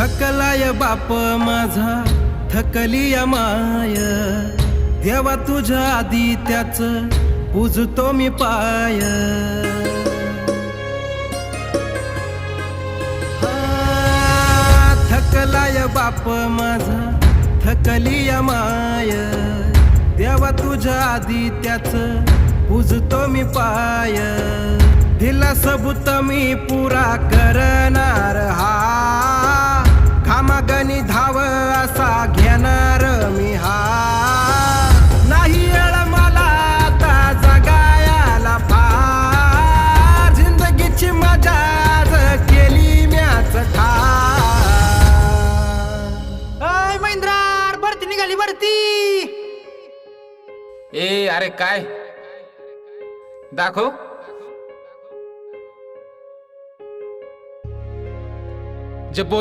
थकलाय बाप माझा थकली या माय, देवा तुझ्या आधी त्याच पूजतो मी पाय. थकलाय बाप माझा थकली या माय, देवा तुझ्या आधी त्याच पूजतो मी पाय. दिला सबूत मी पुरा करणार हा, घामागणी धाव असा घेणार मी हा. नाही येळ मला आता जगायला फार, जिंदगीची मजा आज केली म्याच ठार. अय महेंद्रार, भरती निघाली भरती. ए अरे काय दाखव. जे बोल